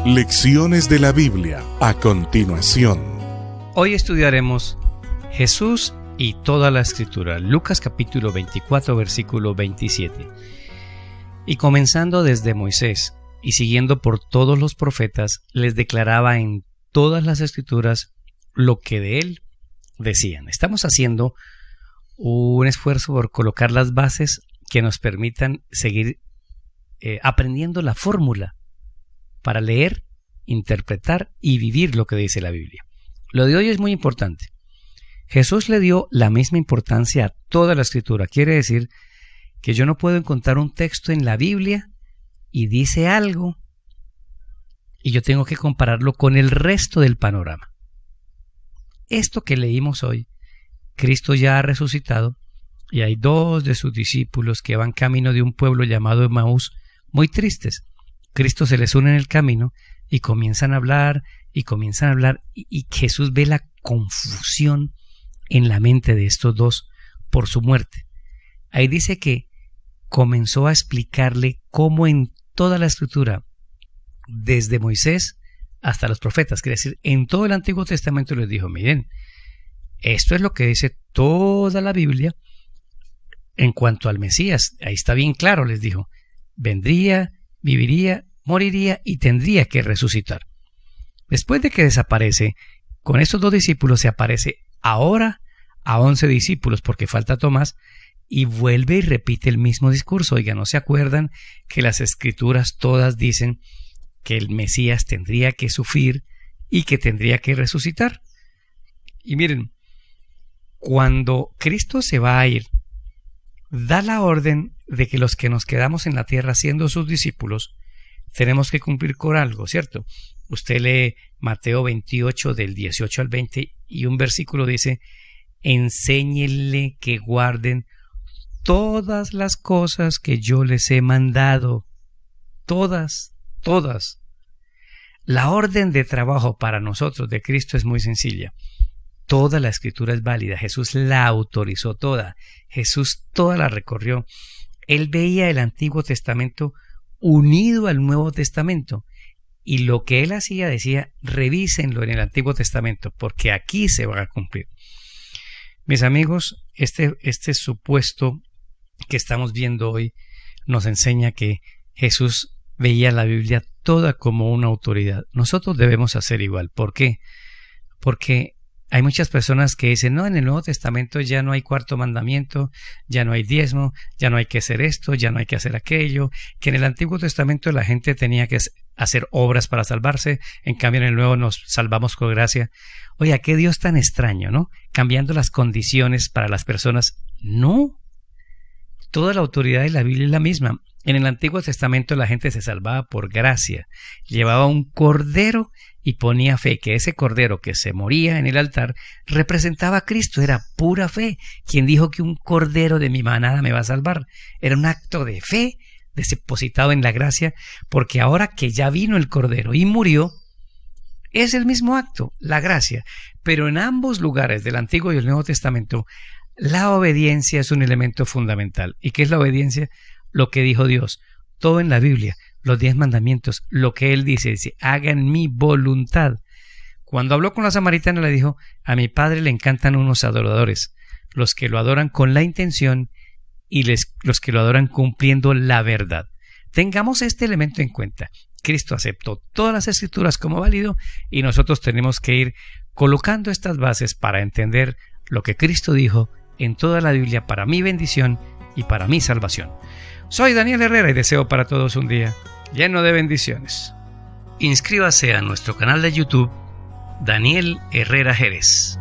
Lecciones de la Biblia a continuación. Hoy estudiaremos Jesús y toda la Escritura, Lucas capítulo 24, versículo 27. Y comenzando desde Moisés y siguiendo por todos los profetas, les declaraba en todas las Escrituras lo que de él decían. Estamos haciendo un esfuerzo por colocar las bases que nos permitan seguir aprendiendo la fórmula para leer, interpretar y vivir lo que dice la Biblia. Lo de hoy es muy importante. Jesús le dio la misma importancia a toda la Escritura. Quiere decir que yo no puedo encontrar un texto en la Biblia y dice algo y yo tengo que compararlo con el resto del panorama. Esto que leímos hoy, Cristo ya ha resucitado y hay dos de sus discípulos que van camino de un pueblo llamado Emaús, muy tristes. Cristo se les une en el camino y comienzan a hablar y Jesús ve la confusión en la mente de estos dos por su muerte. Ahí dice que comenzó a explicarle cómo en toda la Escritura, desde Moisés hasta los profetas, quiere decir, en todo el Antiguo Testamento les dijo, miren, esto es lo que dice toda la Biblia en cuanto al Mesías. Ahí está bien claro, les dijo, vendría, viviría, moriría y tendría que resucitar. Después de que desaparece, con estos dos discípulos se aparece ahora a 11 discípulos porque falta Tomás y vuelve y repite el mismo discurso. Oiga, ¿no se acuerdan que las Escrituras todas dicen que el Mesías tendría que sufrir y que tendría que resucitar? Y miren, cuando Cristo se va a ir, da la orden de que los que nos quedamos en la tierra siendo sus discípulos, tenemos que cumplir con algo, ¿cierto? Usted lee Mateo 28 del 18 al 20 y un versículo dice, enséñenle que guarden todas las cosas que yo les he mandado. Todas. La orden de trabajo para nosotros de Cristo es muy sencilla. Toda la Escritura es válida. Jesús la autorizó toda. Jesús toda la recorrió. Él veía el Antiguo Testamento unido al Nuevo Testamento. Y lo que él hacía decía, revísenlo en el Antiguo Testamento, porque aquí se va a cumplir. Mis amigos, este supuesto que estamos viendo hoy nos enseña que Jesús veía la Biblia toda como una autoridad. Nosotros debemos hacer igual. ¿Por qué? Porque hay muchas personas que dicen, no, en el Nuevo Testamento ya no hay cuarto mandamiento, ya no hay diezmo, ya no hay que hacer esto, ya no hay que hacer aquello, que en el Antiguo Testamento la gente tenía que hacer obras para salvarse, en cambio en el Nuevo nos salvamos por gracia. Oye, qué Dios tan extraño, ¿no? Cambiando las condiciones para las personas. No, toda la autoridad de la Biblia es la misma. En el Antiguo Testamento la gente se salvaba por gracia, llevaba un cordero y ponía fe que ese cordero que se moría en el altar representaba a Cristo, era pura fe. Quien dijo que un cordero de mi manada me va a salvar? Era un acto de fe depositado en la gracia, porque ahora que ya vino el cordero y murió, es el mismo acto, la gracia. Pero en ambos lugares del Antiguo y el Nuevo Testamento, la obediencia es un elemento fundamental. ¿Y qué es la obediencia? Lo que dijo Dios, todo en la Biblia, los 10 mandamientos, lo que Él dice, hagan mi voluntad. Cuando habló con la samaritana le dijo, a mi Padre le encantan unos adoradores, los que lo adoran con la intención y los que lo adoran cumpliendo la verdad. Tengamos este elemento en cuenta. Cristo aceptó todas las Escrituras como válido y nosotros tenemos que ir colocando estas bases para entender lo que Cristo dijo en toda la Biblia para mi bendición y para mi salvación. Soy Daniel Herrera y deseo para todos un día lleno de bendiciones. Inscríbase a nuestro canal de YouTube, Daniel Herrera Jerez.